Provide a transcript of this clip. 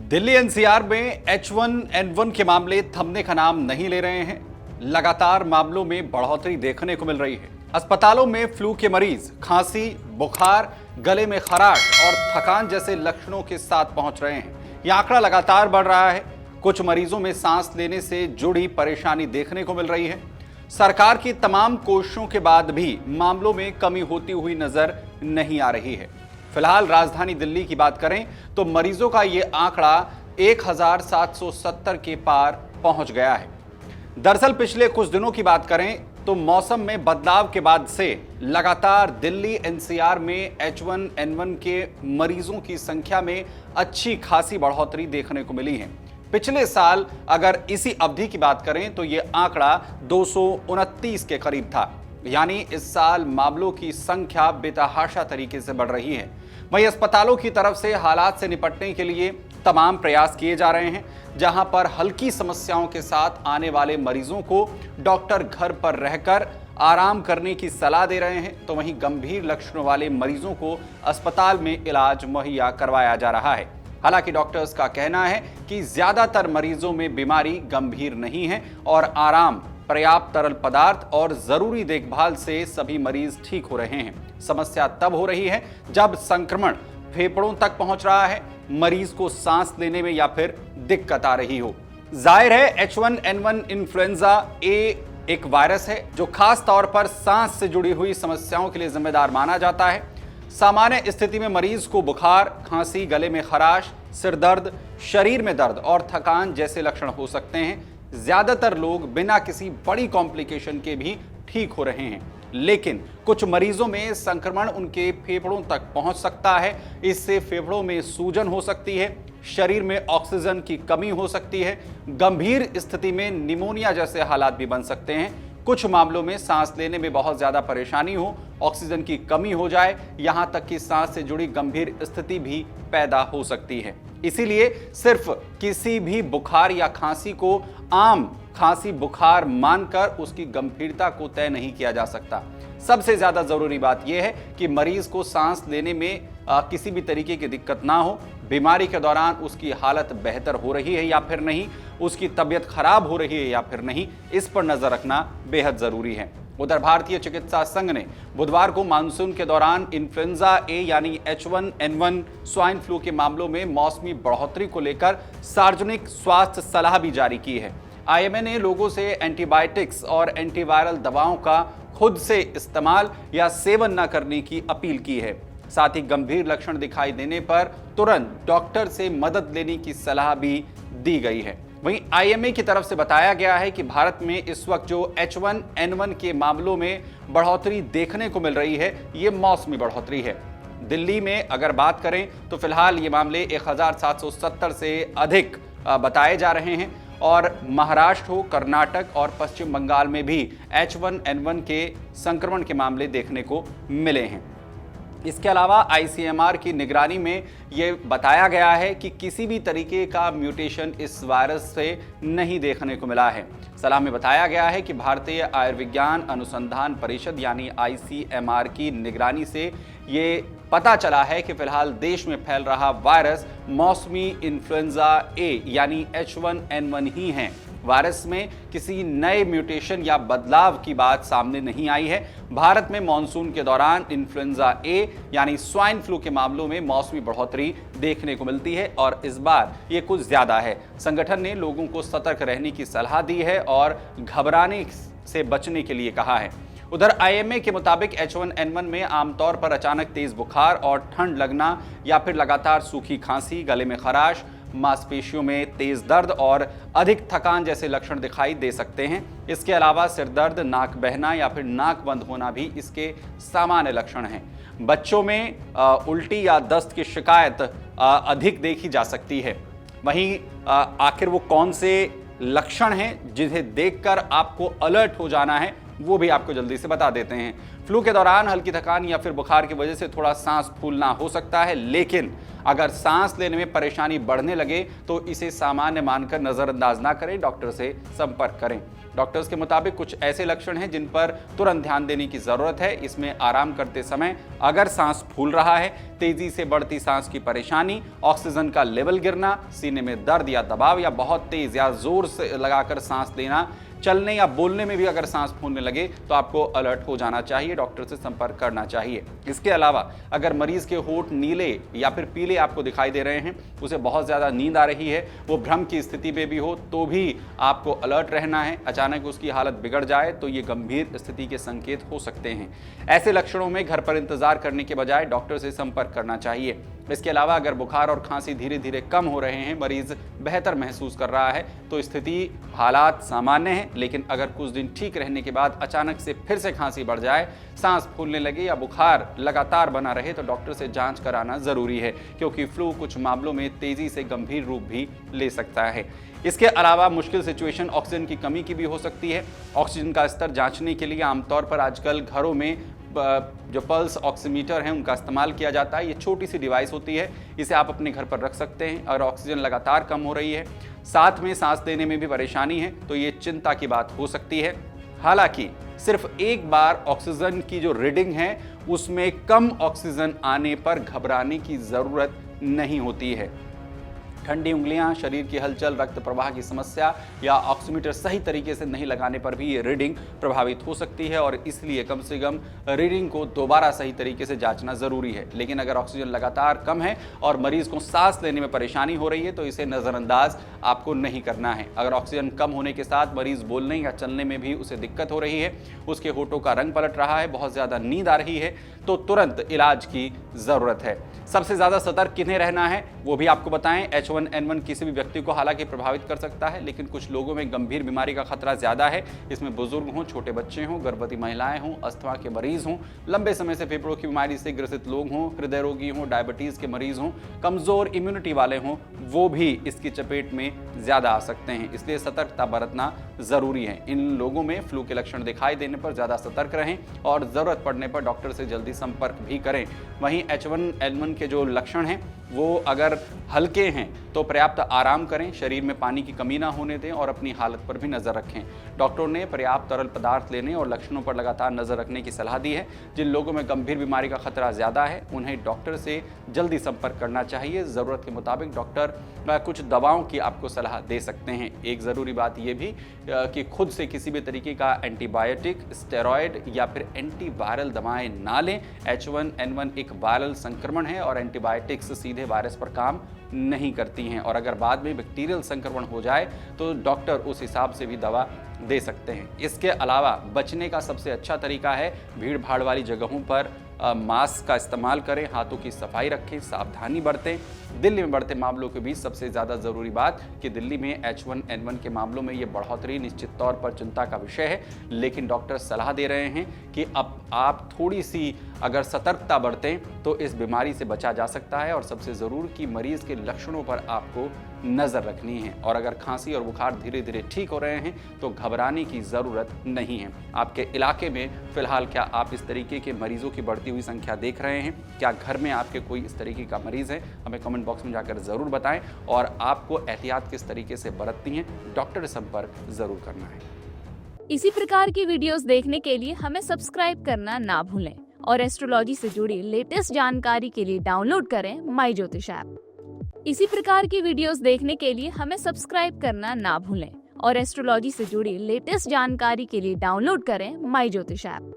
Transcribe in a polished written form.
Delhi NCR में H1N1 के मामले थमने का नाम नहीं ले रहे हैं। लगातार मामलों में बढ़ोतरी देखने को मिल रही है। अस्पतालों में फ्लू के मरीज खांसी, बुखार, गले में खराश और थकान जैसे लक्षणों के साथ पहुंच रहे हैं। यह आंकड़ा लगातार बढ़ रहा है। कुछ मरीजों में सांस लेने से जुड़ी परेशानी देखने को मिल रही है। सरकार की तमाम कोशिशों के बाद भी मामलों में कमी होती हुई नजर नहीं आ रही है। फिलहाल राजधानी दिल्ली की बात करें तो मरीजों का ये आंकड़ा 1770 के पार पहुंच गया है। दरअसल पिछले कुछ दिनों की बात करें तो मौसम में बदलाव के बाद से लगातार दिल्ली एनसीआर में H1N1 के मरीजों की संख्या में अच्छी खासी बढ़ोतरी देखने को मिली है। पिछले साल अगर इसी अवधि की बात करें तो यह आंकड़ा 229 के करीब था। यानी इस साल मामलों की संख्या बेतहाशा तरीके से बढ़ रही है। वहीं अस्पतालों की तरफ से हालात से निपटने के लिए तमाम प्रयास किए जा रहे हैं। जहां पर हल्की समस्याओं के साथ आने वाले मरीजों को डॉक्टर घर पर रहकर आराम करने की सलाह दे रहे हैं, तो वहीं गंभीर लक्षणों वाले मरीजों को अस्पताल में इलाज मुहैया करवाया जा रहा है। हालांकि डॉक्टर्स का कहना है कि ज्यादातर मरीजों में बीमारी गंभीर नहीं है और आराम, पर्याप्त तरल पदार्थ और जरूरी देखभाल से सभी मरीज ठीक हो रहे हैं। समस्या तब हो रही है जब संक्रमण फेफड़ों तक पहुंच रहा है, मरीज को सांस लेने में या फिर दिक्कत आ रही हो। जाहिर है H1N1 इन्फ्लुएंजा ए एक वायरस है जो खास तौर पर सांस से जुड़ी हुई समस्याओं के लिए जिम्मेदार माना जाता है। सामान्य स्थिति में मरीज को बुखार, खांसी, गले में खराश, सिर दर्द, शरीर में दर्द और थकान जैसे लक्षण हो सकते हैं। ज्यादातर लोग बिना किसी बड़ी कॉम्प्लिकेशन के भी ठीक हो रहे हैं, लेकिन कुछ मरीजों में संक्रमण उनके फेफड़ों तक पहुंच सकता है। इससे फेफड़ों में सूजन हो सकती है, शरीर में ऑक्सीजन की कमी हो सकती है, गंभीर स्थिति में निमोनिया जैसे हालात भी बन सकते हैं। कुछ मामलों में सांस लेने में बहुत ज्यादा परेशानी हो, ऑक्सीजन की कमी हो जाए, यहां तक कि सांस से जुड़ी गंभीर स्थिति भी पैदा हो सकती है। इसीलिए सिर्फ किसी भी बुखार या खांसी को आम खांसी बुखार मानकर उसकी गंभीरता को तय नहीं किया जा सकता। सबसे ज्यादा जरूरी बात यह है कि मरीज को सांस लेने में किसी भी तरीके की दिक्कत ना हो। बीमारी के दौरान उसकी हालत बेहतर हो रही है या फिर नहीं, उसकी तबीयत खराब हो रही है या फिर नहीं, इस पर नजर रखना बेहद जरूरी है। उधर भारतीय चिकित्सा संघ ने बुधवार को मानसून के दौरान इन्फ्लुएंजा ए यानी H1N1 स्वाइन फ्लू के मामलों में मौसमी बढ़ोतरी को लेकर सार्वजनिक स्वास्थ्य सलाह भी जारी की है। IMA ने लोगों से एंटीबायोटिक्स और एंटीवायरल दवाओं का खुद से इस्तेमाल या सेवन न करने की अपील की है। साथ ही गंभीर लक्षण दिखाई देने पर तुरंत डॉक्टर से मदद लेने की सलाह भी दी गई है। वहीं IMA की तरफ से बताया गया है कि भारत में इस वक्त जो H1N1 के मामलों में बढ़ोतरी देखने को मिल रही है, ये मौसमी बढ़ोतरी है। दिल्ली में अगर बात करें तो फिलहाल ये मामले 1770 से अधिक बताए जा रहे हैं और महाराष्ट्र हो, कर्नाटक और पश्चिम बंगाल में भी H1N1 के संक्रमण के मामले देखने को मिले हैं। इसके अलावा ICMR की निगरानी में ये बताया गया है कि किसी भी तरीके का म्यूटेशन इस वायरस से नहीं देखने को मिला है। सलाह में बताया गया है कि भारतीय आयुर्विज्ञान अनुसंधान परिषद यानी ICMR की निगरानी से ये पता चला है कि फिलहाल देश में फैल रहा वायरस मौसमी इन्फ्लुएंजा ए यानी H1N1 ही है। वायरस में किसी नए म्यूटेशन या बदलाव की बात सामने नहीं आई है। भारत में मॉनसून के दौरान इन्फ्लुएंजा ए यानी स्वाइन फ्लू के मामलों में मौसमी बढ़ोतरी देखने को मिलती है और इस बार ये कुछ ज्यादा है। संगठन ने लोगों को सतर्क रहने की सलाह दी है और घबराने से बचने के लिए कहा है। उधर IMA के मुताबिक H1N1 में आमतौर पर अचानक तेज बुखार और ठंड लगना या फिर लगातार सूखी खांसी, गले में खराश, मांसपेशियों में तेज दर्द और अधिक थकान जैसे लक्षण दिखाई दे सकते हैं। इसके अलावा सिर दर्द, नाक बहना या फिर नाक बंद होना भी इसके सामान्य लक्षण हैं। बच्चों में उल्टी या दस्त की शिकायत अधिक देखी जा सकती है। वहीं आखिर वो कौन से लक्षण हैं जिन्हें देखकर आपको अलर्ट हो जाना है, वो भी आपको जल्दी से बता देते हैं। फ्लू के दौरान हल्की थकान या फिर बुखार की वजह से थोड़ा सांस फूलना हो सकता है, लेकिन अगर सांस लेने में परेशानी बढ़ने लगे तो इसे सामान्य मानकर नजरअंदाज ना करें, डॉक्टर से संपर्क करें। डॉक्टर्स के मुताबिक कुछ ऐसे लक्षण हैं जिन पर तुरंत ध्यान देने की जरूरत है। इसमें आराम करते समय अगर सांस फूल रहा है, तेजी से बढ़ती सांस की परेशानी, ऑक्सीजन का लेवल गिरना, सीने में दर्द या दबाव या बहुत तेज या जोर से लगाकर सांस लेना, चलने या बोलने में भी अगर सांस फूलने लगे तो आपको अलर्ट हो जाना चाहिए, डॉक्टर से संपर्क करना चाहिए। इसके अलावा अगर मरीज के होंठ नीले या फिर पीले आपको दिखाई दे रहे हैं, उसे बहुत ज़्यादा नींद आ रही है, वो भ्रम की स्थिति में भी हो, तो भी आपको अलर्ट रहना है। अचानक उसकी हालत बिगड़ जाए तो ये गंभीर स्थिति के संकेत हो सकते हैं। ऐसे लक्षणों में घर पर इंतजार करने के बजाय डॉक्टर से संपर्क करना चाहिए। इसके अलावा अगर बुखार और खांसी धीरे धीरे कम हो रहे हैं, मरीज बेहतर महसूस कर रहा है, तो स्थिति हालात सामान्य है। लेकिन अगर कुछ दिन ठीक रहने के बाद अचानक से फिर से खांसी बढ़ जाए, सांस फूलने लगे या बुखार लगातार बना रहे तो डॉक्टर से जांच कराना जरूरी है, क्योंकि फ्लू कुछ मामलों में तेजी से गंभीर रूप भी ले सकता है। इसके अलावा मुश्किल सिचुएशन ऑक्सीजन की कमी की भी हो सकती है। ऑक्सीजन का स्तर जांचने के लिए आमतौर पर आजकल घरों में जो पल्स ऑक्सीमीटर हैं उनका इस्तेमाल किया जाता है। ये छोटी सी डिवाइस होती है, इसे आप अपने घर पर रख सकते हैं। और ऑक्सीजन लगातार कम हो रही है, साथ में सांस लेने में भी परेशानी है, तो ये चिंता की बात हो सकती है। हालांकि सिर्फ एक बार ऑक्सीजन की जो रीडिंग है उसमें कम ऑक्सीजन आने पर घबराने की जरूरत नहीं होती है। ठंडी उंगलियां, शरीर की हलचल, रक्त प्रवाह की समस्या या ऑक्सीमीटर सही तरीके से नहीं लगाने पर भी ये रीडिंग प्रभावित हो सकती है, और इसलिए कम से कम रीडिंग को दोबारा सही तरीके से जांचना जरूरी है। लेकिन अगर ऑक्सीजन लगातार कम है और मरीज को सांस लेने में परेशानी हो रही है तो इसे नजरअंदाज आपको नहीं करना है। अगर ऑक्सीजन कम होने के साथ मरीज बोलने या चलने में भी उसे दिक्कत हो रही है, उसके होठों का रंग पलट रहा है, बहुत ज्यादा नींद आ रही है, तो तुरंत इलाज की जरूरत है। सबसे ज्यादा सतर्क किन्हें रहना है वो भी आपको बताएं। H1N1 किसी भी व्यक्ति को हालांकि प्रभावित कर सकता है, लेकिन कुछ लोगों में गंभीर बीमारी का खतरा ज्यादा है। इसमें बुजुर्ग हों, छोटे बच्चे हों, गर्भवती महिलाएं हों, अस्थमा के मरीज हों, लंबे समय से फेफड़ों की बीमारी से ग्रसित लोग हों, हृदय रोगी हों, डायबिटीज के मरीज हों, कमजोर इम्यूनिटी वाले हों, वो भी इसकी चपेट में ज्यादा आ सकते हैं। इसलिए सतर्कता बरतना जरूरी है। इन लोगों में फ्लू के लक्षण दिखाई देने पर ज्यादा सतर्क रहें और जरूरत पड़ने पर डॉक्टर से जल्दी संपर्क भी करें। वहीं H1N1 के जो लक्षण हैं वो अगर हल्के हैं तो पर्याप्त आराम करें, शरीर में पानी की कमी ना होने दें और अपनी हालत पर भी नजर रखें। डॉक्टरों ने पर्याप्त तरल पदार्थ लेने और लक्षणों पर लगातार नजर रखने की सलाह दी है। जिन लोगों में गंभीर बीमारी का खतरा ज्यादा है उन्हें डॉक्टर से जल्दी संपर्क करना चाहिए। जरूरत के मुताबिक डॉक्टर कुछ दवाओं की आपको सलाह दे सकते हैं। एक जरूरी बात यह भी कि खुद से किसी भी तरीके का एंटीबायोटिक, स्टेरॉयड या फिर एंटीवायरल दवाएं ना लें। H1N1 एक वायरल संक्रमण है और एंटीबायोटिक्स सीधे वायरस पर काम नहीं करती हैं, और अगर बाद में बैक्टीरियल संक्रमण हो जाए तो डॉक्टर उस हिसाब से भी दवा दे सकते हैं। इसके अलावा बचने का सबसे अच्छा तरीका है भीड़ भाड़ वाली जगहों पर मास्क का इस्तेमाल करें, हाथों की सफाई रखें, सावधानी बरतें। दिल्ली में बढ़ते मामलों के बीच सबसे ज़्यादा ज़रूरी बात कि दिल्ली में H1N1 के मामलों में ये बढ़ोतरी निश्चित तौर पर चिंता का विषय है, लेकिन डॉक्टर सलाह दे रहे हैं कि अब आप थोड़ी सी अगर सतर्कता बरतें तो इस बीमारी से बचा जा सकता है। और सबसे ज़रूर कि मरीज़ के लक्षणों पर आपको नज़र रखनी है, और अगर खांसी और बुखार धीरे धीरे ठीक हो रहे हैं तो घबराने की ज़रूरत नहीं है। आपके इलाके में फ़िलहाल क्या आप इस तरीके के मरीजों की बढ़ती हुई संख्या देख रहे हैं? क्या घर में आपके कोई इस तरीके का मरीज़ है? हमें कमेंट बॉक्स में जाकर ज़रूर बताएं। और आपको एहतियात किस तरीके से बरतनी है, डॉक्टर से संपर्क ज़रूर करना है। इसी प्रकार की वीडियोस देखने के लिए हमें सब्सक्राइब करना ना भूलें और एस्ट्रोलॉजी से जुड़ी लेटेस्ट जानकारी के लिए डाउनलोड करें माई ज्योतिष ऐप। इसी प्रकार की वीडियोस देखने के लिए हमें सब्सक्राइब करना ना भूलें और एस्ट्रोलॉजी से जुड़ी लेटेस्ट जानकारी के लिए डाउनलोड करें माई ज्योतिष ऐप।